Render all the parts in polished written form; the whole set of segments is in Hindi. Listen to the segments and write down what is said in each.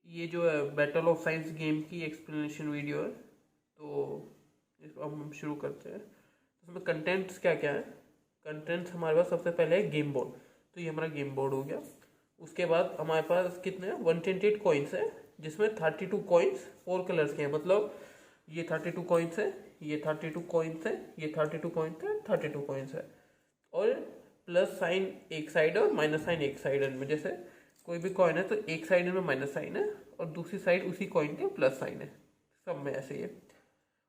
ये जो है बैटल ऑफ साइंस गेम की एक्सप्लेनेशन वीडियो है। तो इसको अब हम शुरू करते हैं। तो इसमें कंटेंट्स क्या क्या है। कंटेंट्स हमारे पास सबसे पहले है गेम बोर्ड। तो ये हमारा गेम बोर्ड हो गया। उसके बाद हमारे पास कितने 128 कॉइन्स है, जिसमें 32 कॉइन्स 4 कलर्स के हैं। मतलब ये 32 कॉइन्स है, ये 32 कॉइन्स है, ये 32 कॉइन्स है, 32 कॉइन्स है। और प्लस साइन एक साइड और माइनस साइन एक साइड में। जैसे कोई भी कॉइन है तो एक साइड में माइनस साइन है और दूसरी साइड उसी कॉइन के प्लस साइन है। सब में ऐसे ही है।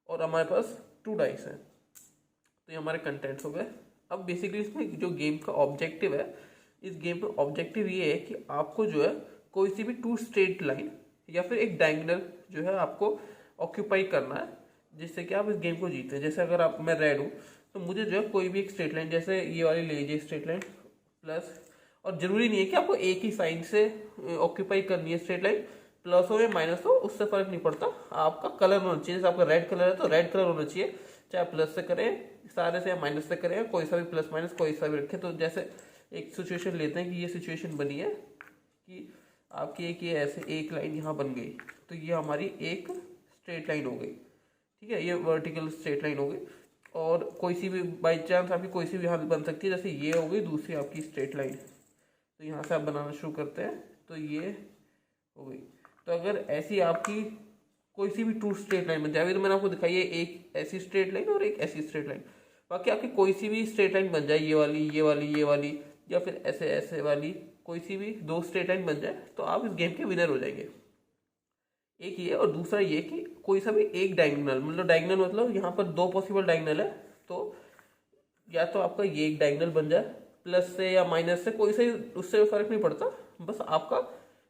और हमारे पास 2 डाइस है। तो ये हमारे कंटेंट्स हो गए। अब बेसिकली इसमें जो गेम का ऑब्जेक्टिव है, इस गेम में ऑब्जेक्टिव ये है कि आपको जो है कोई सी भी 2 स्ट्रेट लाइन या फिर एक डायगोनल जो है आपको ऑक्यूपाई करना है, जिससे कि आप इस गेम को जीते। जैसे अगर आप मैं रेड हूँ तो मुझे जो है कोई भी एक स्ट्रेट लाइन, जैसे ये वाली ले लीजिए स्ट्रेट लाइन प्लस, और जरूरी नहीं है कि आपको एक ही साइड से ऑक्यूपाई करनी है स्ट्रेट लाइन, प्लस हो या माइनस हो उससे फर्क नहीं पड़ता। आपका कलर होना चाहिए। जैसे आपका रेड कलर है तो रेड कलर होना चाहिए, चाहे प्लस से करें सारे से या माइनस से करें, कोई सा भी प्लस माइनस कोई सा भी रखें। तो जैसे एक सिचुएशन लेते हैं कि ये सिचुएशन बनी है कि आपकी एक ये ऐसे एक लाइन यहाँ बन गई, तो ये हमारी एक स्ट्रेट लाइन हो गई। ठीक है, ये वर्टिकल स्ट्रेट लाइन हो गई। और कोई सी भी बाई चांस आपकी कोई सी भी यहाँ बन सकती है, जैसे ये हो गई दूसरी आपकी स्ट्रेट लाइन। तो यहाँ से आप बनाना शुरू करते हैं तो ये हो गई। तो अगर ऐसी आपकी कोई सी भी 2 स्ट्रेट लाइन बन जाए, अभी तो मैंने आपको दिखाई है एक ऐसी स्ट्रेट लाइन और एक ऐसी स्ट्रेट लाइन, बाकी आपकी कोई सी भी स्ट्रेट लाइन बन जाए, ये वाली ये वाली ये वाली, या फिर ऐसे ऐसे वाली कोई सी भी 2 स्ट्रेट लाइन बन जाए, तो आप इस गेम के विनर हो जाएंगे। एक ये, और दूसरा ये कि कोई सा भी एक डायगोनल, मतलब डायगोनल मतलब यहाँ पर 2 पॉसिबल डायगोनल है। तो या तो आपका ये एक डायगोनल बन जाए प्लस से या माइनस से, कोई से उससे फर्क नहीं पड़ता। बस आपका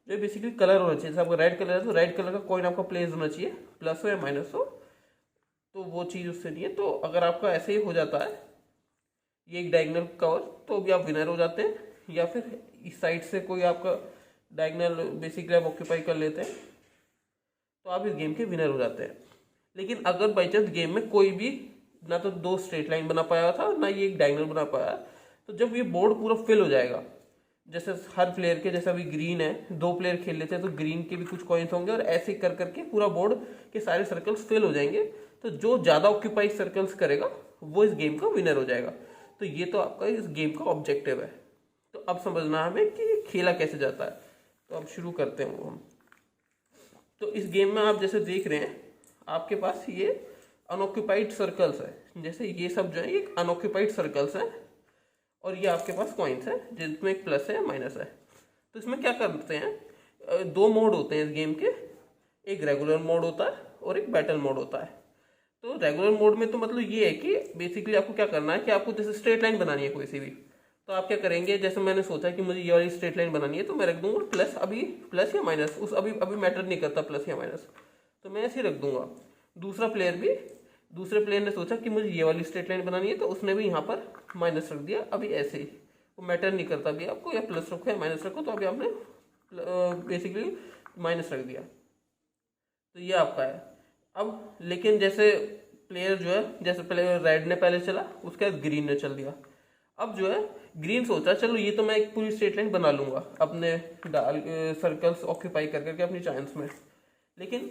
जो बेसिकली कलर होना चाहिए। जैसे आपका रेड कलर है तो रेड कलर का कॉइन आपका प्लेस होना चाहिए, प्लस हो या माइनस हो। तो वो चीज़ उससे नहीं है। तो अगर आपका ऐसे ही हो जाता है ये एक डायगोनल कवर, तो भी आप विनर हो जाते हैं। या फिर इस साइड से कोई आपका डायगोनल बेसिकली आप ऑक्यूपाई कर लेते हैं, तो आप इस गेम के विनर हो जाते हैं। लेकिन अगर बाई चांस गेम में कोई भी ना तो 2 स्ट्रेट लाइन बना पाया था ना ये एक डायगोनल बना पाया, तो जब ये बोर्ड पूरा फिल हो जाएगा, जैसे हर प्लेयर के, जैसे अभी ग्रीन है 2 प्लेयर खेल लेते हैं तो ग्रीन के भी कुछ कॉइन्स होंगे, और ऐसे कर करके पूरा बोर्ड के सारे सर्कल्स फिल हो जाएंगे। तो जो ज़्यादा ऑक्यूपाई सर्कल्स करेगा वो इस गेम का विनर हो जाएगा। तो ये तो आपका इस गेम का ऑब्जेक्टिव है। तो अब समझना हमें कि ये खेला कैसे जाता है। तो अब शुरू करते हैं हम। तो इस गेम में आप जैसे देख रहे हैं आपके पास ये अनऑक्यूपाइड सर्कल्स है। जैसे ये सब जो है ये अनऑक्यूपाइड सर्कल्स हैं, और ये आपके पास कॉइन्स है जिसमें एक प्लस है माइनस है। तो इसमें क्या करते हैं, 2 मोड होते हैं इस गेम के। एक रेगुलर मोड होता है और एक बैटल मोड होता है। तो रेगुलर मोड में तो मतलब ये है कि बेसिकली आपको क्या करना है कि आपको जैसे स्ट्रेट लाइन बनानी है कोई सी भी, तो आप क्या करेंगे, जैसे मैंने सोचा कि मुझे ये वाली स्ट्रेट लाइन बनानी है तो मैं रख दूंगा प्लस, अभी प्लस या माइनस, उस अभी अभी मैटर नहीं करता प्लस या माइनस, तो मैं ऐसे ही रख दूंगा। दूसरे प्लेयर ने सोचा कि मुझे ये वाली स्ट्रेट लाइन बनानी है तो उसने भी यहाँ पर माइनस रख दिया, अभी ऐसे ही। वो मैटर नहीं करता अभी आपको या प्लस रखो या माइनस रखो, तो अभी आपने बेसिकली माइनस रख दिया। तो ये आपका है। अब लेकिन जैसे प्लेयर जो है, जैसे प्लेयर रेड ने पहले चला उसके बाद ग्रीन ने चल दिया। अब जो है ग्रीन सोचा चलो ये तो मैं एक पूरी स्ट्रेट लाइन बना लूंगा अपने सर्कल्स ऑक्यूपाई कर करके अपनी चांस में। लेकिन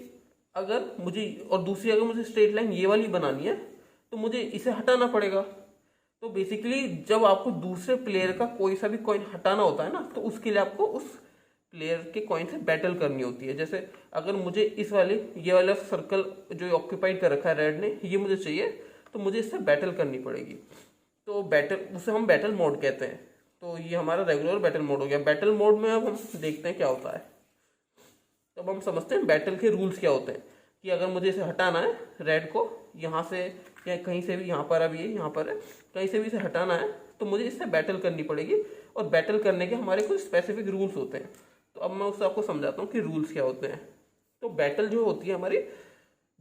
अगर मुझे, और दूसरी अगर मुझे स्ट्रेट लाइन ये वाली बनानी है तो मुझे इसे हटाना पड़ेगा। तो बेसिकली जब आपको दूसरे प्लेयर का कोई सा भी कॉइन हटाना होता है ना, तो उसके लिए आपको उस प्लेयर के कॉइन से बैटल करनी होती है। जैसे अगर मुझे इस वाले ये वाला सर्कल जो ऑक्यूपाइड कर रखा है रेड ने, ये मुझे चाहिए, तो मुझे इससे बैटल करनी पड़ेगी। तो बैटल, उसे हम बैटल मोड कहते हैं। तो ये हमारा रेगुलर बैटल मोड हो गया। बैटल मोड में अब हम देखते हैं क्या होता है। तो अब हम समझते हैं बैटल के रूल्स क्या होते हैं। कि अगर मुझे इसे हटाना है रेड को यहाँ से या कहीं से भी, यहाँ पर अभी ये यहाँ पर है, कहीं से भी इसे हटाना है तो मुझे इससे बैटल करनी पड़ेगी। और बैटल करने के हमारे कुछ स्पेसिफिक रूल्स होते हैं। तो अब मैं उससे आपको समझाता हूँ कि रूल्स क्या होते हैं। तो बैटल जो होती है हमारी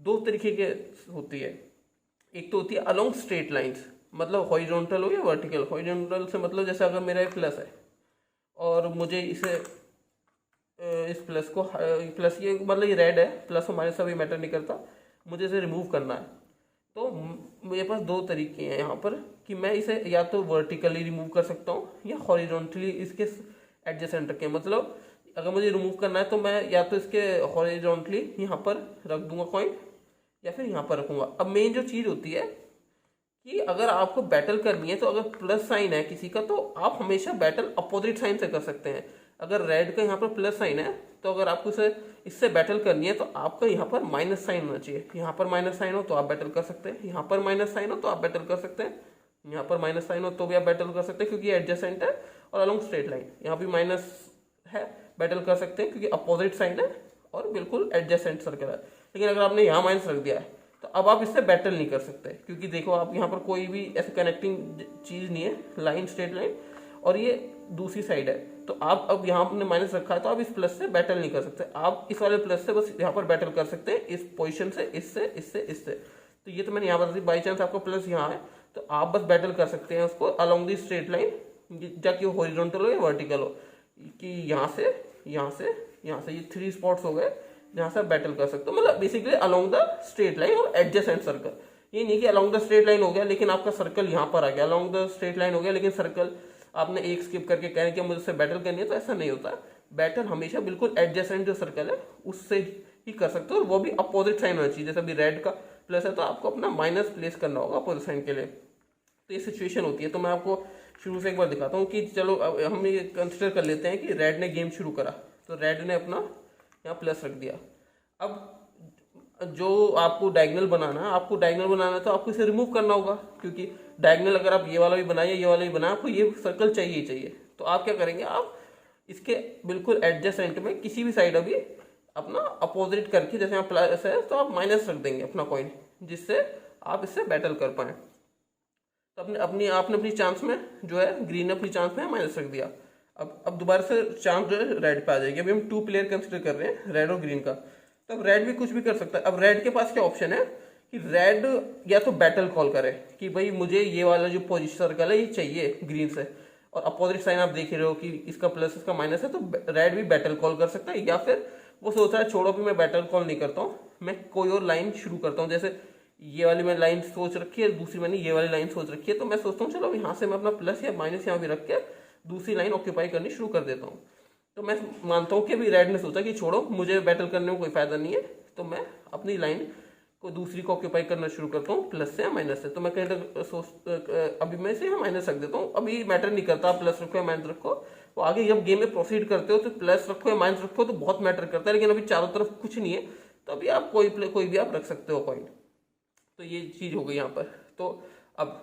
2 तरीके की होती है। एक तो होती है अलोंग स्ट्रेट लाइंस, मतलब हॉरिजॉन्टल हो या वर्टिकल। हॉरिजॉन्टल से मतलब जैसे अगर मेरा एक प्लस है और मुझे इसे इस प्लस को, प्लस ये मतलब ये रेड है, प्लस हमारे सब ये मैटर नहीं करता, मुझे इसे रिमूव करना है। तो मेरे पास 2 तरीके हैं यहाँ पर कि मैं इसे या तो वर्टिकली रिमूव कर सकता हूँ या हॉरिजॉन्टली इसके एडजेसेंट रखें। मतलब अगर मुझे रिमूव करना है तो मैं या तो इसके हॉरिजॉन्टली यहाँ पर रख दूंगा कॉइन, या फिर यहाँ पर रखूंगा। अब मेन जो चीज़ होती है कि अगर आपको बैटल करनी है तो अगर प्लस साइन है किसी का तो आप हमेशा बैटल अपोजिट साइन से कर सकते हैं। अगर रेड का यहाँ पर प्लस साइन है तो अगर आपको इससे बैटल करनी है तो आपका यहाँ पर माइनस साइन होना चाहिए। यहाँ पर माइनस साइन हो तो आप बैटल कर सकते हैं, यहाँ पर माइनस साइन हो तो आप बैटल कर सकते हैं, यहाँ पर माइनस साइन हो तो भी आप बैटल कर सकते हैं क्योंकि एडजेसेंट है और अलोंग स्ट्रेट लाइन। यहाँ भी माइनस है, बैटल कर सकते हैं क्योंकि अपोजिट साइन है और बिल्कुल एडजेसेंट सर्कल है। लेकिन अगर आपने यहाँ माइनस रख दिया है तो अब आप इससे बैटल नहीं कर सकते क्योंकि देखो आप यहाँ पर कोई भी ऐसे कनेक्टिंग चीज़ नहीं है, लाइन स्ट्रेट लाइन, और ये दूसरी साइड है। तो आप अब यहाँ आपने माइनस रखा है तो आप इस प्लस से बैटल नहीं कर सकते। आप इस वाले प्लस से बस यहाँ पर बैटल कर सकते हैं, इस पोजीशन से, इससे इससे इससे। तो ये तो मैंने यहाँ पर बाई चांस आपको प्लस यहाँ है तो आप बस बैटल कर सकते हैं उसको अलोंग दी स्ट्रेट लाइन, जाकि वो हॉरिजॉन्टल हो या वर्टिकल हो, कि यहाँ से यहाँ से यहाँ से, ये 3 स्पॉट्स हो गए जहाँ से आप बैटल कर सकते हो। मतलब basically along the straight line और एडजेसेंट सर्कल। ये नहीं कि अलोंग द स्ट्रेट लाइन हो गया लेकिन आपका सर्कल यहाँ पर आ गया, अलोंग द स्ट्रेट लाइन हो गया लेकिन सर्कल आपने एक स्किप करके कह रहे कि मुझसे बैटल करनी है, तो ऐसा नहीं होता। बैटल हमेशा बिल्कुल एडजेसेंट जो सर्कल है उससे ही कर सकते हो, और वो भी अपोजिट साइन होना चाहिए। जैसे अभी रेड का प्लस है तो आपको अपना माइनस प्लेस करना होगा अपोजिट साइन के लिए। तो ये सिचुएशन होती है। तो मैं आपको शुरू से एक बार दिखाता हूँ कि चलो अब हम ये कंसिडर कर लेते हैं कि रेड ने गेम शुरू करा तो रेड ने अपना यहाँ प्लस रख दिया। अब जो आपको डायगोनल बनाना है, आपको डायगोनल बनाना है तो आपको इसे रिमूव करना होगा, क्योंकि डायगोनल अगर आप ये वाला भी बनाइए ये वाला भी बनाए, आपको ये सर्कल चाहिए ही चाहिए। तो आप क्या करेंगे, आप इसके बिल्कुल एडजेसेंट में किसी भी साइड अभी अपना अपोजिट करके, जैसे यहाँ प्लस है तो आप माइनस रख देंगे अपना कॉइन, जिससे आप इससे बैटल कर पाए। तो आपने अपनी चांस में जो है ग्रीन ने अपनी चांस में माइनस रख दिया। अब दोबारा से चांस जो है रेड पे आ जाएगी। अभी हम 2 प्लेयर कंसिडर कर रहे हैं, रेड और ग्रीन का। तो अब रेड भी कुछ भी कर सकता है। अब रेड के पास क्या ऑप्शन है कि रेड या तो बैटल कॉल करे कि भाई मुझे ये वाला जो पोजीशन सर्कल है ये चाहिए ग्रीन से, और अपोजिट साइन आप देख रहे हो कि इसका प्लस इसका माइनस है, तो रेड भी बैटल कॉल कर सकता है। या फिर वो सोच रहा है छोड़ो भी मैं बैटल कॉल नहीं करता हूँ, मैं कोई और लाइन शुरू करता हूँ। जैसे ये वाली मैं लाइन सोच रखी है, दूसरी मैंने ये वाली लाइन सोच रखी है, तो मैं सोचता हूँ चलो यहाँ से मैं अपना प्लस या माइनस यहाँ भी रख के दूसरी लाइन ऑक्यूपाई करनी शुरू कर देता हूँ। तो मैं मानता हूँ कि अभी रेड ने सोचा कि छोड़ो मुझे बैटल करने में कोई फायदा नहीं है, तो मैं अपनी लाइन को दूसरी को ऑक्यूपाई करना शुरू करता हूँ प्लस से या माइनस से। तो मैं अभी मैं इसे माइनस रख देता हूँ। अभी मैटर नहीं करता प्लस रखो या माइनस रखो, वो आगे जब गेम में प्रोसीड करते हो तो प्लस रखो या माइनस रखो तो बहुत मैटर करता है। लेकिन अभी चारों तरफ कुछ नहीं है तो अभी आप कोई भी आप रख सकते हो पॉइंट। तो ये चीज़ हो गई यहाँ पर। तो अब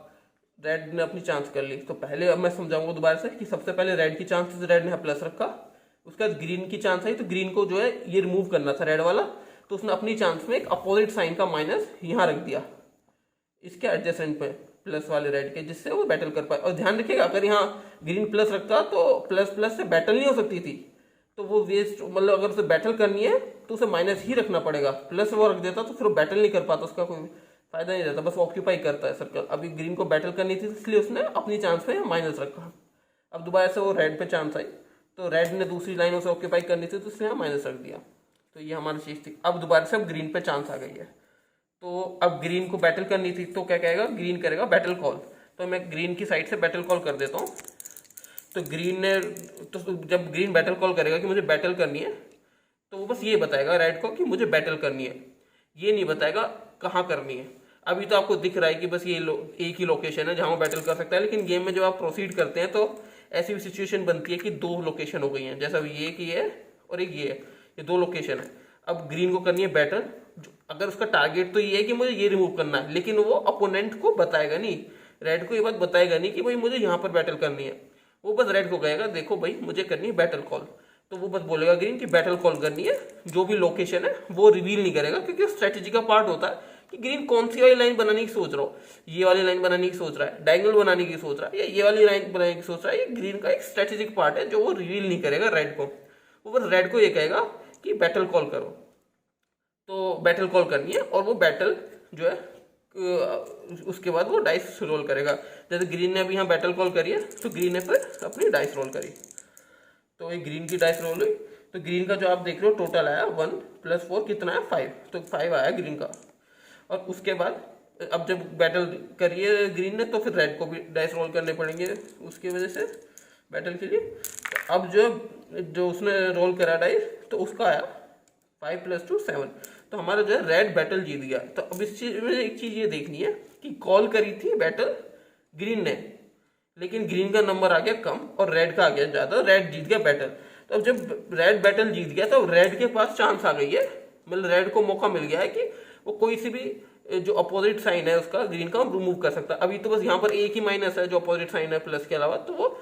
रेड ने अपनी चांस कर ली। तो पहले अब मैं समझाऊंगा दोबारा से कि सबसे पहले रेड की चांस थी, रेड ने प्लस रखा। उसके बाद ग्रीन की चांस आई तो ग्रीन को जो है ये रिमूव करना था रेड वाला, तो उसने अपनी चांस में एक अपोजिट साइन का माइनस यहाँ रख दिया इसके एडजेसेंट पे प्लस वाले रेड के, जिससे वो बैटल कर पाए। और ध्यान रखिएगा अगर यहाँ ग्रीन प्लस रखता तो प्लस प्लस से बैटल नहीं हो सकती थी, तो वो वेस्ट, मतलब अगर उसे बैटल करनी है तो उसे माइनस ही रखना पड़ेगा। प्लस वो रख देता तो फिर वो बैटल नहीं कर पाता, उसका कोई फायदा नहीं रहता, बस वो ऑक्यूपाई करता है सर्कल। अभी ग्रीन को बैटल करनी थी इसलिए उसने अपनी चांस पे माइनस रखा। अब दोबारा से वो रेड पे चांस आई तो रेड ने दूसरी लाइन उसे ऑक्यूपाई करनी थी तो इसलिए माइनस रख दिया। तो ये हमारी चीज़ थी। अब दोबारा से अब ग्रीन पे चांस आ गई है, तो अब ग्रीन को बैटल करनी थी तो क्या कहेगा, ग्रीन करेगा बैटल कॉल। तो मैं ग्रीन की साइड से बैटल कॉल कर देता हूँ। तो ग्रीन ने, तो जब ग्रीन बैटल कॉल करेगा कि मुझे बैटल करनी है तो वो बस ये बताएगा रेड को कि मुझे बैटल करनी है, ये नहीं बताएगा कहाँ करनी है। अभी तो आपको दिख रहा है कि बस ये एक ही लोकेशन है जहाँ वो बैटल कर सकता है, लेकिन गेम में जब आप प्रोसीड करते हैं तो ऐसी भी सिचुएशन बनती है कि 2 लोकेशन हो गई हैं। जैसा ये कि ये और एक ये है, ये 2 लोकेशन है। अब ग्रीन को करनी है बैटल, अगर उसका टारगेट तो ये है कि मुझे ये रिमूव करना है, लेकिन वो अपोनेंट को बताएगा नहीं, रेड को ये बात बताएगा नहीं कि भाई मुझे यहाँ पर बैटल करनी है। वो बस रेड को कहेगा देखो भाई मुझे करनी है बैटल कॉल, तो वो बस बोलेगा ग्रीन की बैटल कॉल करनी है। जो भी लोकेशन है वो रिवील नहीं करेगा, क्योंकि स्ट्रेटेजी का पार्ट होता है कि ग्रीन कौन सी वाली लाइन बनाने की सोच रहा हो, ये वाली लाइन बनाने की सोच रहा है, डायगोनल बनाने की सोच रहा है, या ये वाली लाइन बनाने की सोच रहा है। ये ग्रीन का एक स्ट्रेटेजिक पार्ट है जो वो रिवील नहीं करेगा रेड को। वो बस रेड को ये कहेगा कि बैटल कॉल करो, तो बैटल कॉल करनी है और वो बैटल जो है उसके बाद वो डाइस रोल करेगा। जैसे ग्रीन ने अभी यहाँ बैटल कॉल करी है तो ग्रीन ने फिर अपनी डाइस रोल करी, तो ये ग्रीन की डाइस रोल हुई। तो ग्रीन का जो आप देख रहे हो टोटल आया 1 + 4 कितना है 5, तो 5 आया ग्रीन का। और उसके बाद अब जब बैटल करिए ग्रीन ने तो फिर रेड को भी डाइस रोल करने पड़ेंगे उसकी वजह से बैटल के लिए। तो अब जो जो उसने रोल करा डाइस, तो उसका आया 5 + 2 7। तो हमारा जो है रेड बैटल जीत गया। तो अब इस चीज में एक चीज ये देखनी है कि कॉल करी थी बैटल ग्रीन ने, लेकिन ग्रीन का नंबर आ गया कम और रेड का आ गया ज्यादा, रेड जीत गया बैटल। तो अब जब रेड बैटल जीत गया तो रेड के पास चांस आ गई है, मतलब रेड को मौका मिल गया है कि वो कोई सी भी जो अपोजिट साइन है उसका ग्रीन का रिमूव कर सकता है। अभी तो बस यहाँ पर एक ही माइनस है जो अपोजिट साइन है प्लस के अलावा, तो वो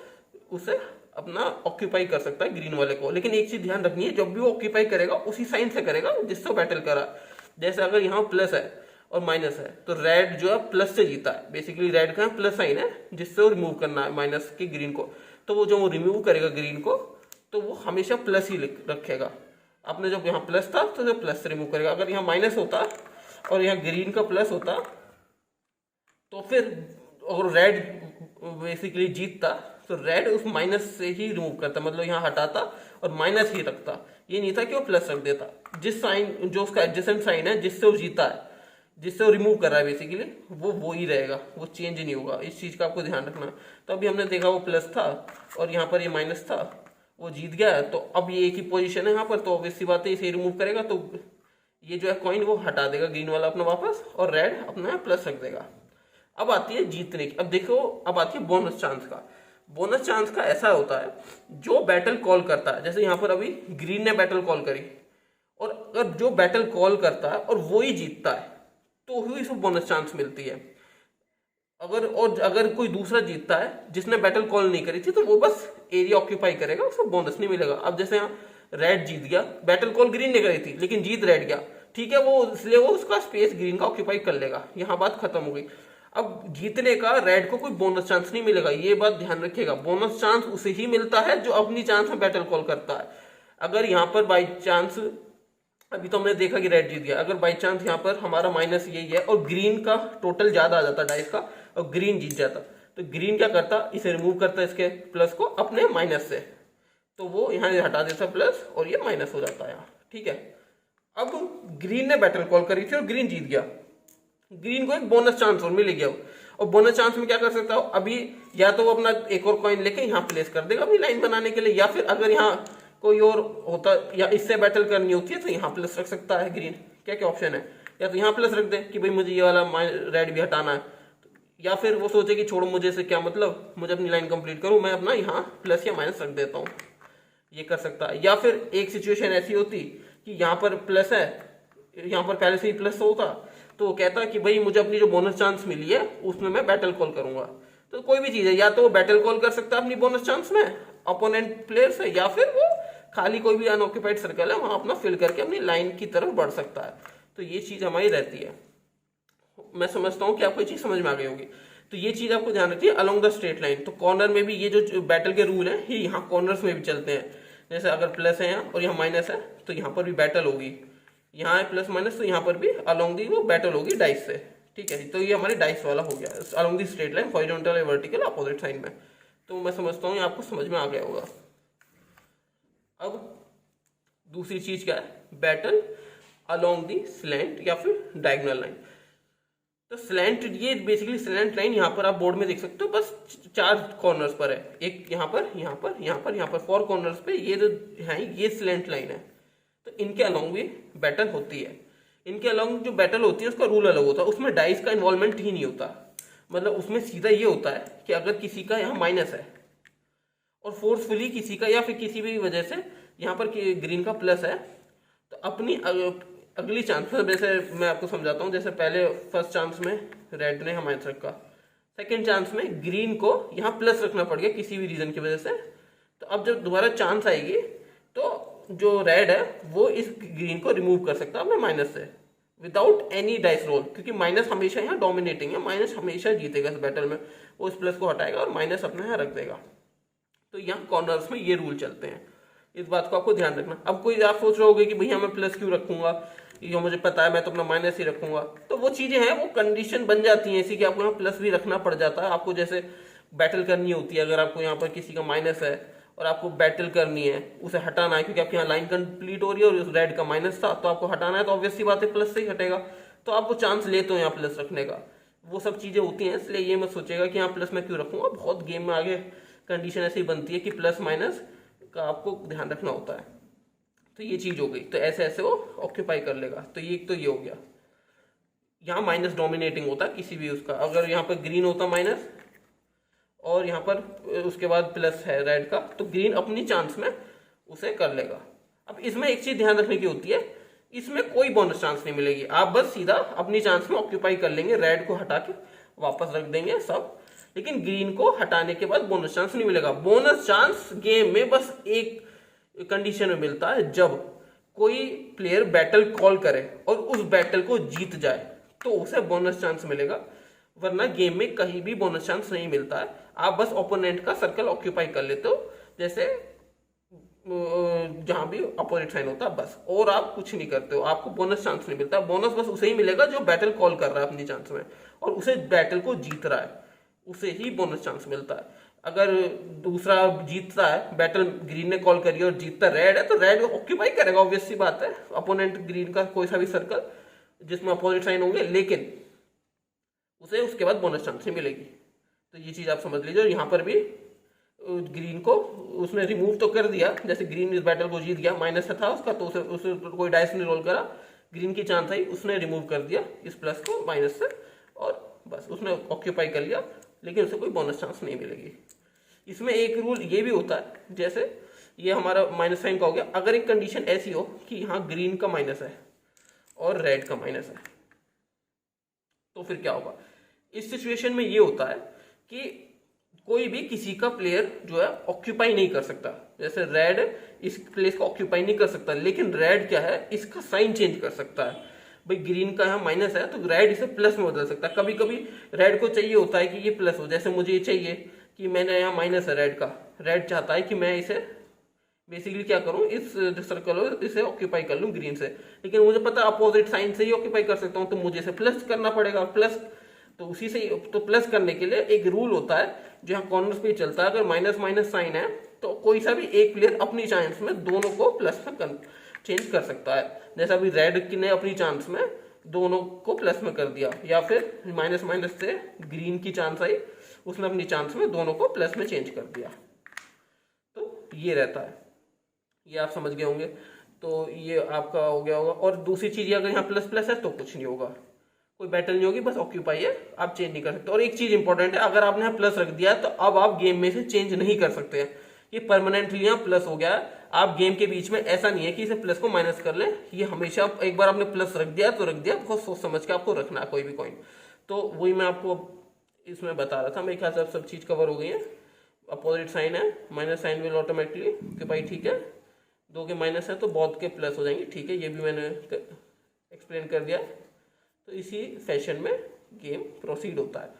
उसे अपना ऑक्यूपाई कर सकता है ग्रीन वाले को। लेकिन एक चीज ध्यान रखनी है, जब भी वो ऑक्यूपाई करेगा उसी साइन से करेगा जिससे बैटल करा। जैसे अगर यहाँ प्लस है और माइनस है तो रेड जो है प्लस से जीता है, बेसिकली रेड का प्लस साइन है जिससे वो रिमूव करना है माइनस के ग्रीन को। तो वो जो वो रिमूव करेगा ग्रीन को तो वो हमेशा प्लस ही रखेगा। आपने जब यहाँ प्लस था तो जो प्लस से रिमूव करेगा। अगर यहाँ माइनस होता और यहाँ ग्रीन का प्लस होता तो फिर अगर रेड बेसिकली जीतता तो रेड उस माइनस से ही रिमूव करता, मतलब यहाँ हटाता और माइनस ही रखता। ये नहीं था कि वो प्लस रख देता। जिस साइन जो उसका एडजेसेंट साइन है जिससे वो जीता है, जिससे वो रिमूव कर रहा है बेसिकली, वो ही रहेगा, वो चेंज नहीं होगा। इस चीज का आपको ध्यान रखना। तो अभी हमने देखा वो प्लस था और यहाँ पर ये माइनस था, वो जीत गया है। तो अब ये एक ही पोजीशन है यहाँ पर, तो ऑब्वियस सी बात है इसे रिमूव करेगा तो ये जो है कॉइन वो हटा देगा ग्रीन वाला अपना वापस और रेड अपना प्लस रख देगा। अब आती है जीतने की। अब देखो अब आती है बोनस चांस का। बोनस चांस का ऐसा होता है जो बैटल कॉल करता है, जैसे यहाँ पर अभी ग्रीन ने बैटल कॉल करी और अगर जो बैटल कॉल करता है और वो ही जीतता है तो ही इसको बोनस चांस मिलती है। अगर कोई दूसरा जीतता है जिसने बैटल कॉल नहीं करी थी तो वो बस एरिया ऑक्यूपाई करेगा, उसको बोनस नहीं मिलेगा। अब जैसे यहाँ रेड जीत गया, बैटल कॉल ग्रीन ने करी थी लेकिन जीत रेड गया, ठीक है, वो इसलिए वो उसका स्पेस ग्रीन का ऑक्यूपाई कर लेगा। यहाँ बात खत्म हो गई। अब जीतने का रेड को कोई बोनस चांस नहीं मिलेगा, ये बात ध्यान रखिएगा। बोनस चांस उसे ही मिलता है जो अपनी चांस में बैटल कॉल करता है। अगर यहाँ पर बाई चांस, अभी तो हमने देखा कि रेड जीत गया, अगर बाई चांस यहाँ पर हमारा माइनस यही है और ग्रीन का टोटल ज्यादा आ जाता डाइस का और ग्रीन जीत जाता, तो ग्रीन क्या करता, इसे रिमूव करता इसके प्लस को अपने माइनस से, तो वो यहाँ हटा देता प्लस और ये माइनस हो जाता है यहाँ, ठीक है। अब ग्रीन ने बैटल कॉल करी थी और ग्रीन जीत गया, ग्रीन को एक बोनस चांस और मिल गया। और बोनस चांस में क्या कर सकता हो, अभी या तो वो अपना एक और कॉइन लेके यहाँ प्लेस कर देगा अपनी लाइन बनाने के लिए, या फिर अगर यहाँ कोई और होता या इससे बैटल करनी होती है तो यहाँ प्लस रख सकता है ग्रीन। क्या क्या ऑप्शन है, या तो यहाँ प्लस रख दे कि भाई मुझे ये वाला रेड भी हटाना है, या फिर वो सोचे कि छोड़ो मुझे से क्या मतलब, मुझे अपनी लाइन कंप्लीट करूँ, मैं अपना यहाँ प्लस या माइनस रख देता हूँ, ये कर सकता है। या फिर एक सिचुएशन ऐसी होती कि यहाँ पर प्लस है, यहाँ पर पहले से ही प्लस होता तो वो कहता कि भाई मुझे अपनी जो बोनस चांस मिली है उसमें मैं बैटल कॉल करूंगा। तो कोई भी चीज है, या तो वो बैटल कॉल कर सकता है अपनी बोनस चांस में अपोनेंट प्लेयर से, या फिर वो खाली कोई भी अनऑक्यूपाइड सर्कल है वहां अपना फिल करके अपनी लाइन की तरफ बढ़ सकता है। तो ये चीज हमारी रहती है। मैं समझता हूँ कि आपको ये चीज समझ में आ गई होगी। तो ये चीज आपको ध्यान रखिए अलोंग द स्ट्रेट लाइन। तो कॉर्नर में भी ये जो बैटल के रूल है ये यहाँ कॉर्नर्स में भी चलते हैं। जैसे अगर प्लस है यहाँ और यहाँ माइनस है तो यहाँ पर भी बैटल होगी, यहाँ है प्लस माइनस तो यहाँ पर भी अलोंग दी वो बैटल होगी डाइस से, ठीक है। तो ये हमारी डाइस वाला हो गया along the straight line, horizontal या वर्टिकल अपोजिट साइन में। तो मैं समझता हूँ ये आपको समझ में आ गया होगा। अब दूसरी चीज क्या है, बैटल अलोंग दी स्लैंट या फिर डायगोनल लाइन। तो स्लैंट, ये बेसिकली स्लैंट लाइन यहाँ पर आप बोर्ड में देख सकते हो, बस 4 कॉर्नर्स पर है, एक यहाँ पर, यहाँ पर, यहाँ पर, यहाँ पर 4 कॉर्नर्स पे ये जो है ये स्लैंट लाइन है। तो इनके अलोंग भी बैटल होती है। इनके अलोंग जो बैटल होती है उसका रूल अलग होता है, उसमें डाइस का इन्वॉल्वमेंट ही नहीं होता। मतलब उसमें सीधा ये होता है कि अगर किसी का यहाँ माइनस है और फोर्सफुली किसी का या फिर किसी भी वजह से यहाँ पर ग्रीन का प्लस है, तो अपनी अगली चांस में, जैसे मैं आपको समझाता हूँ, जैसे पहले फर्स्ट चांस में रेड ने माइनस रखा, सेकेंड चांस में ग्रीन को यहाँ प्लस रखना पड़ गया किसी भी रीजन की वजह से। तो अब जब दोबारा चांस आएगी तो जो रेड है वो इस ग्रीन को रिमूव कर सकता है अपने माइनस से विदाउट एनी डाइस रोल, क्योंकि माइनस हमेशा यहाँ डोमिनेटिंग है, माइनस हमेशा जीतेगा इस बैटल में। वो इस प्लस को हटाएगा और माइनस अपने यहाँ रख देगा। तो यहाँ कॉर्नर्स में ये रूल चलते हैं, इस बात को आपको ध्यान रखना। अब कोई आप सोच रहे होगे कि भैया मैं प्लस क्यों रखूंगा, ये मुझे पता है मैं तो अपना माइनस ही रखूंगा। तो वो चीजें हैं, वो कंडीशन बन जाती हैं ऐसी कि आपको यहाँ प्लस भी रखना पड़ जाता है। आपको जैसे बैटल करनी होती है, अगर आपको यहाँ पर किसी का माइनस है और आपको बैटल करनी है, उसे हटाना है, क्योंकि आपकी यहाँ लाइन कंप्लीट हो रही है और उस रेड का माइनस था तो आपको हटाना है, तो ऑब्वियस सी बात है प्लस से ही हटेगा। तो आपको चांस लेते हो यहाँ प्लस रखने का, वो सब चीजें होती हैं। इसलिए ये मत सोचेगा कि यहाँ प्लस मैं क्यों रखूंगा, बहुत गेम में आगे कंडीशन ऐसी बनती है कि प्लस माइनस का आपको ध्यान रखना होता है। तो ये चीज हो गई, तो ऐसे ऐसे वो ऑक्यूपाई कर लेगा। तो ये हो गया। यहाँ माइनस डोमिनेटिंग होता है किसी भी उसका, अगर यहाँ पर ग्रीन होता माइनस और यहाँ पर उसके बाद प्लस है रेड का, तो ग्रीन अपनी चांस में उसे कर लेगा। अब इसमें एक चीज ध्यान रखने की होती है, इसमें कोई बोनस चांस नहीं मिलेगी, आप बस सीधा अपनी चांस में ऑक्यूपाई कर लेंगे, रेड को हटा के वापस रख देंगे सब, लेकिन ग्रीन को हटाने के बाद बोनस चांस नहीं मिलेगा। बोनस चांस गेम में बस एक कंडीशन में मिलता है, जब कोई प्लेयर बैटल कॉल करे और उस बैटल को जीत जाए तो उसे बोनस चांस मिलेगा, वरना गेम में कहीं भी बोनस चांस नहीं मिलता है। आप बस ओपोनेंट का सर्कल ऑक्यूपाई कर लेते हो, जैसे जहां भी अपोजिट साइन होता है बस, और आप कुछ नहीं करते हो, आपको बोनस चांस नहीं मिलता। बोनस बस उसे ही मिलेगा जो बैटल कॉल कर रहा है अपनी चांस में और उसे बैटल को जीत रहा है, उसे ही बोनस चांस मिलता है। अगर दूसरा जीतता है, बैटल ग्रीन ने कॉल करी और जीतता रेड है, तो रेड ऑक्यूपाई करेगा, ऑब्वियस सी बात है, अपोनेंट ग्रीन का कोई सा भी सर्कल जिसमें अपोजिट साइन होंगे, लेकिन उसे उसके बाद बोनस चांस नहीं मिलेगी। तो ये चीज आप समझ लीजिए। और यहाँ पर भी ग्रीन को उसने रिमूव तो कर दिया, जैसे ग्रीन इस बैटल को जीत गया, माइनस था उसका, तो उसे कोई डाइस नहीं रोल करा, ग्रीन की चांस आई, उसने रिमूव कर दिया इस प्लस को माइनस से, और बस उसने ऑक्यूपाई कर लिया, लेकिन उसे कोई बोनस चांस नहीं मिलेगी। इसमें एक रूल ये भी होता है, जैसे ये हमारा माइनस साइन का हो गया, अगर एक कंडीशन ऐसी हो कि यहाँ ग्रीन का माइनस है और रेड का माइनस है, तो फिर क्या होगा। इस सिचुएशन में ये होता है कि कोई भी किसी का प्लेयर जो है ऑक्यूपाई नहीं कर सकता, जैसे रेड इस प्लेस को ऑक्यूपाई नहीं कर सकता, लेकिन रेड क्या है, इसका साइन चेंज कर सकता है। भाई ग्रीन का यहाँ माइनस है, तो रेड इसे प्लस में बदल सकता है। कभी कभी रेड को चाहिए होता है कि ये प्लस हो, जैसे मुझे ये चाहिए कि मैंने यहाँ माइनस है रेड का, रेड चाहता है कि मैं इसे बेसिकली क्या करूं, इस सर्कल हो इसे ऑक्यूपाई कर लूं ग्रीन से, लेकिन मुझे पता अपोजिट साइन से ही ऑक्यूपाई कर सकता हूं, तो मुझे इसे प्लस करना पड़ेगा। प्लस तो उसी से, तो प्लस करने के लिए एक रूल होता है जो यहाँ कॉर्नर्स पे चलता है, अगर माइनस माइनस साइन है तो कोई सा भी एक प्लेयर अपनी चांस में दोनों को प्लस में चेंज कर सकता है। जैसा अभी रेड ने अपनी चांस में दोनों को प्लस में कर दिया, या फिर माइनस माइनस से ग्रीन की चांस आई, उसने अपनी चांस में दोनों को प्लस में चेंज कर दिया। तो ये रहता है, ये आप समझ गए होंगे। तो ये आपका हो गया होगा। और दूसरी चीज, अगर यहाँ प्लस प्लस है तो कुछ नहीं होगा, कोई बैटल नहीं होगी, बस ऑक्यूपाई है, आप चेंज नहीं कर सकते। और एक चीज इंपॉर्टेंट है, अगर आपने यहाँ प्लस रख दिया तो अब आप गेम में से चेंज नहीं कर सकते हैं, ये परमानेंटली यहाँ प्लस हो गया है। आप गेम के बीच में ऐसा नहीं है कि इसे प्लस को माइनस कर लें, ये हमेशा एक बार आपने प्लस रख दिया तो रख दिया, बहुत सोच समझ के आपको रखना है कोई भी कॉइन। तो वही मैं आपको इसमें बता रहा था। मेरे ख्याल से सब चीज कवर हो गई है। अपोजिट साइन है, minus sign will automatically occupy, ठीक है, दो के माइनस है तो बहुत के प्लस हो जाएंगे, ठीक है, ये भी मैंने एक्सप्लेन कर दिया। तो इसी फैशन में गेम प्रोसीड होता है।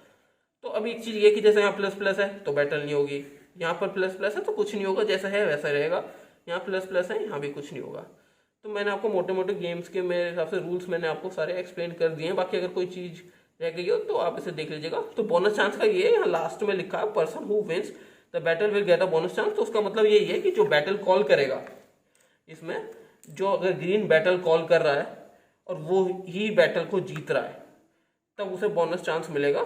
तो अभी एक चीज ये कि जैसे यहाँ प्लस प्लस है तो बैटल नहीं होगी, यहाँ पर प्लस प्लस है तो कुछ नहीं होगा, जैसा है वैसा रहेगा, यहाँ प्लस प्लस है यहाँ भी कुछ नहीं होगा। तो मैंने आपको मोटे मोटे गेम्स के मेरे हिसाब से रूल्स मैंने आपको सारे एक्सप्लेन कर दिए हैं। बाकी अगर कोई चीज रह गई हो तो आप इसे देख लीजिएगा। तो बोनस चांस का ये यहाँ लास्ट में लिखा है, person who wins the battle will get a bonus chance. तो उसका मतलब यही है कि जो बैटल कॉल करेगा, इसमें जो अगर ग्रीन बैटल कॉल कर रहा है और वो ही बैटल को जीत रहा है, तब उसे बोनस चांस मिलेगा।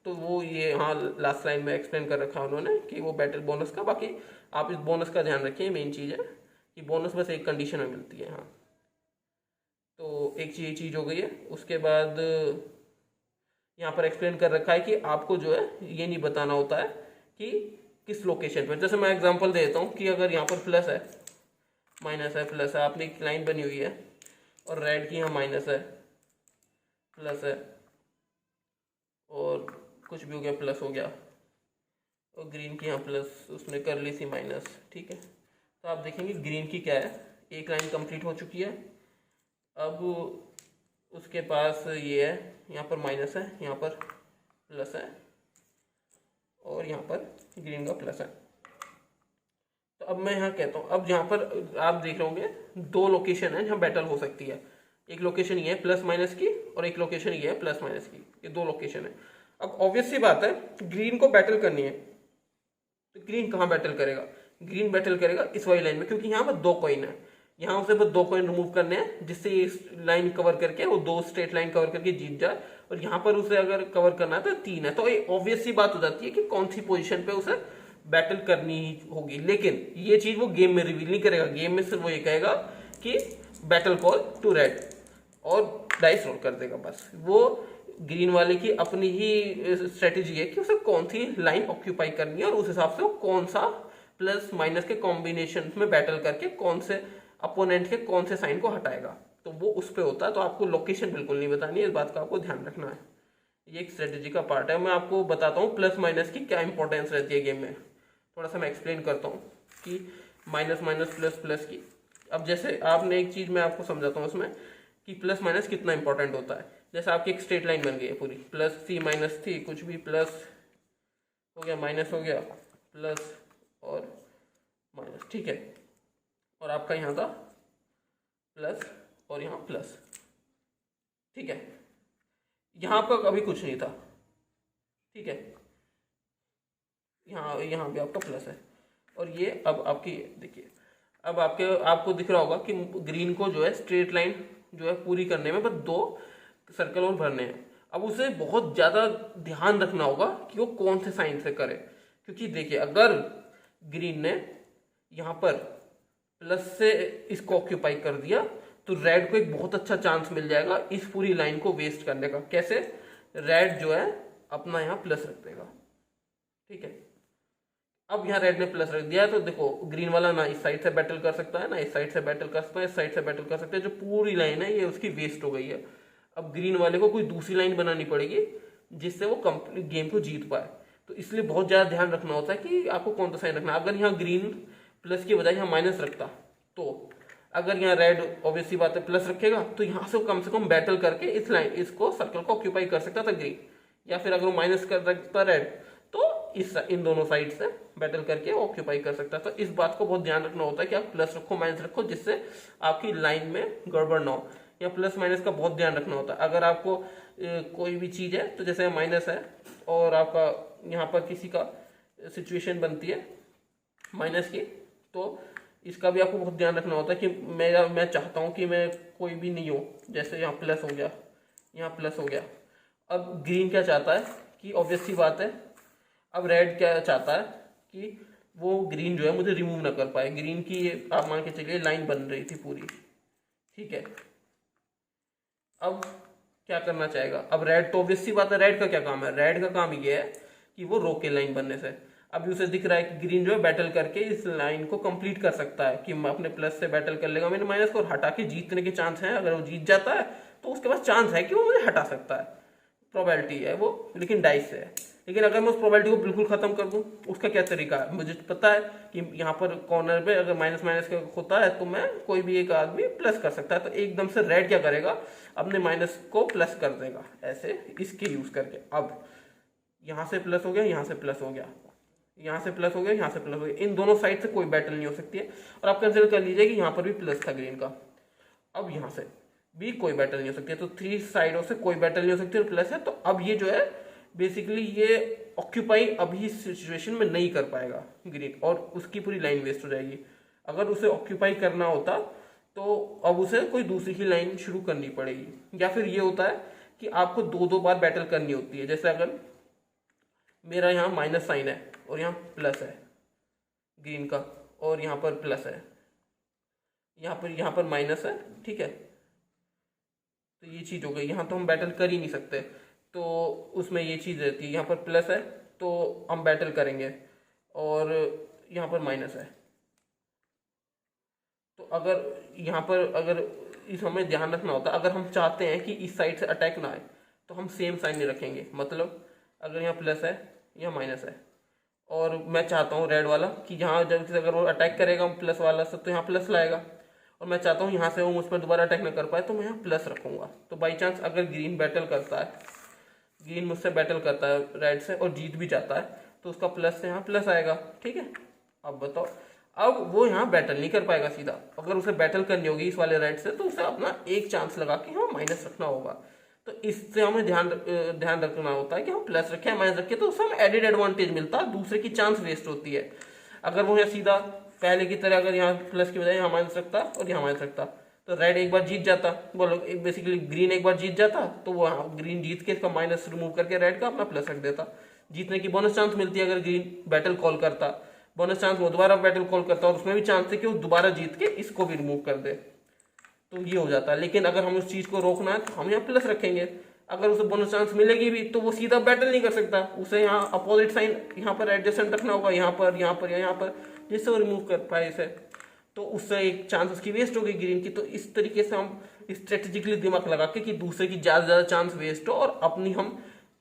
तो वो ये हाँ लास्ट लाइन में एक्सप्लेन कर रखा है उन्होंने कि वो बैटल बोनस का। बाकी आप इस बोनस का ध्यान रखिए, मेन चीज़ है कि बोनस बस एक कंडीशन में मिलती है। हाँ, तो एक ये चीज़ हो गई है। उसके बाद यहाँ पर एक्सप्लेन कर रखा है कि आपको जो है ये नहीं बताना होता है कि किस लोकेशन पर। जैसे मैं एग्जांपल देता हूँ कि अगर यहाँ पर प्लस है, माइनस है, प्लस है, आपने एक लाइन बनी हुई है और रेड की यहाँ माइनस है, प्लस है, और कुछ भी हो गया प्लस हो गया, और ग्रीन की यहाँ प्लस उसने कर ली थी माइनस, ठीक है। तो आप देखेंगे ग्रीन की क्या है, एक लाइन कंप्लीट हो चुकी है। अब उसके पास ये है, यहाँ पर माइनस है, यहाँ पर प्लस है, और यहाँ पर ग्रीन का प्लस है। तो अब मैं यहाँ कहता हूँ, अब यहाँ पर आप देख रहे होंगे दो लोकेशन है जहाँ बैटल हो सकती है। एक लोकेशन ये है प्लस माइनस की, और एक लोकेशन ये है प्लस माइनस की, ये दो लोकेशन है। अब ऑब्वियस सी बात है, ग्रीन को बैटल करनी है, तो ग्रीन कहाँ बैटल करेगा, ग्रीन बैटल करेगा इस वाली लाइन में, क्योंकि यहाँ पर दो कॉइन है, यहाँ उसे बस दो कॉइन रिमूव करने हैं जिससे ये लाइन कवर करके वो दो स्ट्रेट लाइन कवर करके जीत जाए, और यहाँ पर उसे अगर कवर करना है तो तीन है। तो ये ऑब्वियस सी बात हो जाती है कि कौन सी पोजीशन पे उसे बैटल करनी ही होगी, लेकिन ये चीज वो गेम में रिवील नहीं करेगा। गेम में सिर्फ वो ये कहेगा कि बैटल कॉल टू रेड और डाइस रोल कर देगा बस। वो ग्रीन वाले की अपनी ही स्ट्रेटेजी है कि उसे कौन सी लाइन ऑक्यूपाई करनी है और उस हिसाब से वो कौन सा प्लस माइनस के कॉम्बिनेशन में बैटल करके कौन से अपोनेंट के कौन से साइन को हटाएगा, तो वो उस पर होता है। तो आपको लोकेशन बिल्कुल नहीं बतानी है, इस बात का आपको ध्यान रखना है। ये एक स्ट्रेटेजी का पार्ट है। मैं आपको बताता हूँ प्लस माइनस की क्या इंपॉर्टेंस रहती है गेम में। थोड़ा सा मैं एक्सप्लेन करता हूँ कि माइनस माइनस प्लस प्लस की। अब जैसे आपने एक चीज़ मैं आपको समझाता हूँ उसमें कि प्लस माइनस कितना इंपॉर्टेंट होता है। जैसे आपकी एक स्ट्रेट लाइन बन गई है पूरी, प्लस थी माइनस थी, कुछ भी प्लस हो गया माइनस हो गया, प्लस और माइनस, ठीक है। और आपका यहाँ था प्लस और यहाँ प्लस, ठीक है। यहाँ आपका कभी कुछ नहीं था, ठीक है। यहाँ भी आपका प्लस है। और ये अब आपकी देखिए, अब आपको दिख रहा होगा कि ग्रीन को जो है स्ट्रेट लाइन जो है पूरी करने में बस 2 सर्कल और भरने हैं। अब उसे बहुत ज़्यादा ध्यान रखना होगा कि वो कौन से साइन से करे, क्योंकि देखिए अगर ग्रीन ने यहाँ पर प्लस से इसको ऑक्यूपाई कर दिया तो रेड को एक बहुत अच्छा चांस मिल जाएगा इस पूरी लाइन को वेस्ट करने का। कैसे? रेड जो है अपना यहाँ प्लस रख देगा, ठीक है। अब यहाँ रेड ने प्लस रख दिया है तो देखो ग्रीन वाला ना इस साइड से बैटल कर सकता है, ना इस साइड से बैटल कर सकता है, इस साइड से बैटल कर सकता है। जो पूरी लाइन है ये उसकी वेस्ट हो गई है। अब ग्रीन वाले को कोई दूसरी लाइन बनानी पड़ेगी जिससे वो कंप्लीट गेम को जीत पाए। तो इसलिए बहुत ज़्यादा ध्यान रखना होता है कि आपको कौन सा साइन रखना है। अगर यहाँ ग्रीन प्लस की बजाय यहाँ माइनस रखता, तो अगर यहाँ रेड ऑब्वियसली बात है प्लस रखेगा तो यहाँ से कम बैटल करके इस लाइन इसको सर्कल को ऑक्यूपाई कर सकता था ग्रीन, या फिर अगर वो माइनस कर रखता रेड तो इन दोनों साइड से बैटल करके ऑक्यूपाई कर सकता है। तो इस बात को बहुत ध्यान रखना होता है कि आप प्लस रखो माइनस रखो जिससे आपकी लाइन में गड़बड़ ना हो। या प्लस माइनस का बहुत ध्यान रखना होता है। अगर आपको कोई भी चीज़ है तो जैसे माइनस है और आपका यहाँ पर किसी का सिचुएशन बनती है माइनस की, तो इसका भी आपको बहुत ध्यान रखना होता है कि मैं चाहता हूँ कि मैं कोई भी नहीं हो। जैसे यहाँ प्लस हो गया, यहाँ प्लस हो गया। अब ग्रीन क्या चाहता है कि ऑब्वियस सी बात है, अब रेड क्या चाहता है कि वो ग्रीन जो है मुझे रिमूव ना कर पाए। ग्रीन की आप मान के चलिए लाइन बन रही थी पूरी, ठीक है। अब क्या करना चाहेगा? अब रेड तो ऑब्वियस सी बात है, रेड का क्या काम है? रेड का काम ये है कि वो रोके लाइन बनने से। अभी उसे दिख रहा है कि ग्रीन जो है बैटल करके इस लाइन को कंप्लीट कर सकता है कि अपने प्लस से बैटल कर लेगा, मेरे माइनस को हटा के जीतने के चांस हैं। अगर वो जीत जाता है तो उसके पास चांस है कि वो मुझे हटा सकता है, प्रोबेबिलिटी है वो, लेकिन डाइस से है। लेकिन अगर मैं उस प्रोबेबिलिटी को बिल्कुल खत्म कर दूं, उसका क्या तरीका है? मुझे पता है कि यहाँ पर कॉर्नर पे अगर माइनस माइनस का होता है तो मैं कोई भी एक आदमी प्लस कर सकता है। तो एकदम से रेड क्या करेगा? अपने माइनस को प्लस कर देगा ऐसे इसके यूज करके। अब यहाँ से प्लस हो गया, यहाँ से प्लस हो गया, यहाँ से प्लस हो गया, यहाँ से प्लस हो गया। इन दोनों साइड से कोई बैटल नहीं हो सकती है। और आप कंसिडर कर लीजिए कि यहाँ पर भी प्लस था ग्रीन का, अब यहाँ से भी कोई बैटल नहीं हो सकती है। तो 3 साइडों से कोई बैटल नहीं हो सकती और प्लस है। तो अब ये जो है बेसिकली ये ऑक्यूपाई अभी इस सिचुएशन में नहीं कर पाएगा ग्रीन, और उसकी पूरी लाइन वेस्ट हो जाएगी। अगर उसे ऑक्यूपाई करना होता तो अब उसे कोई दूसरी ही लाइन शुरू करनी पड़ेगी। या फिर ये होता है कि आपको 2-2 बार बैटल करनी होती है। जैसे अगर मेरा यहाँ माइनस साइन है और यहाँ प्लस है ग्रीन का, और यहाँ पर प्लस है, यहाँ पर माइनस है, ठीक है। तो ये चीज़ हो गई, यहाँ तो हम बैटल कर ही नहीं सकते। तो उसमें ये चीज़ रहती है, यहाँ पर प्लस है तो हम बैटल करेंगे और यहाँ पर माइनस है। तो अगर यहाँ पर इस हमें ध्यान रखना होता है, अगर हम चाहते हैं कि इस साइड से अटैक ना आए तो हम सेम साइन नहीं रखेंगे। मतलब अगर यहाँ प्लस है, यहाँ माइनस है, और मैं चाहता हूँ रेड वाला कि यहाँ जब अगर वो अटैक करेगा प्लस वाला से तो यहाँ प्लस लाएगा, और मैं चाहता हूँ यहाँ से वो मुझ पर दोबारा अटैक ना कर पाए तो मैं यहाँ प्लस रखूँगा। तो बाई चांस अगर ग्रीन बैटल करता है, ग्रीन मुझसे बैटल करता है रेड से और जीत भी जाता है तो उसका प्लस से यहाँ प्लस आएगा, ठीक है। अब बताओ, अब वो यहाँ बैटल नहीं कर पाएगा सीधा। अगर उसे बैटल करनी होगी इस वाले रेड से तो उसे अपना एक चांस लगा के यहाँ माइनस रखना होगा। तो इससे हमें ध्यान रखना होता है कि हम प्लस रखें माइनस रखें तो उससे हमें एडिड एडवांटेज मिलता है, दूसरे की चांस वेस्ट होती है। अगर वो यहाँ सीधा पहले की तरह अगर यहाँ प्लस की बजाय यहाँ माइनस रखता और यहाँ माइनस रखता तो रेड एक बार जीत जाता, बोलो बेसिकली ग्रीन एक बार जीत जाता, तो वो ग्रीन जीत के इसका माइनस रिमूव करके रेड का अपना प्लस रख देता। जीतने की बोनस चांस मिलती है अगर ग्रीन बैटल कॉल करता, बोनस चांस वो दोबारा बैटल कॉल करता और उसमें भी चांस है कि वो दोबारा जीत के इसको भी रिमूव कर दे, तो ये हो जाता है। लेकिन अगर हमें उस चीज़ को रोकना है तो हम यहाँ प्लस रखेंगे, अगर उसे बोनस चांस मिलेगी भी तो वो सीधा बैटल नहीं कर सकता, उसे यहाँ अपोजिट साइन यहाँ पर एडजेसेंट रखना होगा, यहाँ पर यहाँ पर यहाँ पर, जिससे वो रिमूव कर पाए इसे, तो उससे एक चांस उसकी वेस्ट हो गई ग्रीन की। तो इस तरीके से हम स्ट्रेटेजिकली दिमाग लगा के कि दूसरे की ज़्यादा से ज़्यादा चांस वेस्ट हो और अपनी हम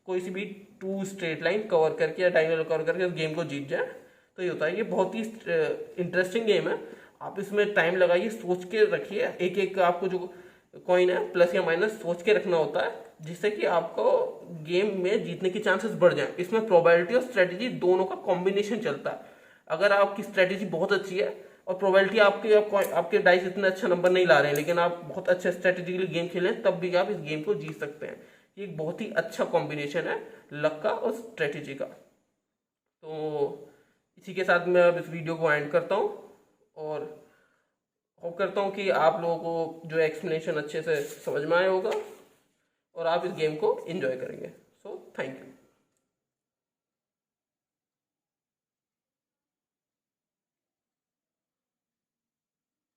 कोई सी भी 2 स्ट्रेट लाइन कवर करके या डायगोनल कवर करके उस गेम को जीत जाए, तो ये होता है। ये बहुत ही इंटरेस्टिंग गेम है, आप इसमें टाइम लगाइए, सोच के रखिए, एक एक आपको जो कॉइन है प्लस या माइनस सोच के रखना होता है, जिससे कि आपको गेम में जीतने की चांसेस बढ़ जाए। इसमें प्रोबेबिलिटी और स्ट्रेटेजी दोनों का कॉम्बिनेशन चलता है। अगर आपकी स्ट्रेटेजी बहुत अच्छी है और प्रोबेबिलिटी आपके डाइस इतना अच्छा नंबर नहीं ला रहे हैं, लेकिन आप बहुत अच्छे स्ट्रेटेजिकली गेम खेलें, तब भी आप इस गेम को जीत सकते हैं। ये एक बहुत ही अच्छा कॉम्बिनेशन है लक का और स्ट्रेटेजी का। तो इसी के साथ मैं अब इस वीडियो को एंड करता हूँ और होप करता हूँ कि आप लोगों को जो एक्सप्लेनेशन अच्छे से समझ में आया होगा और आप इस गेम को एंजॉय करेंगे। So thank you.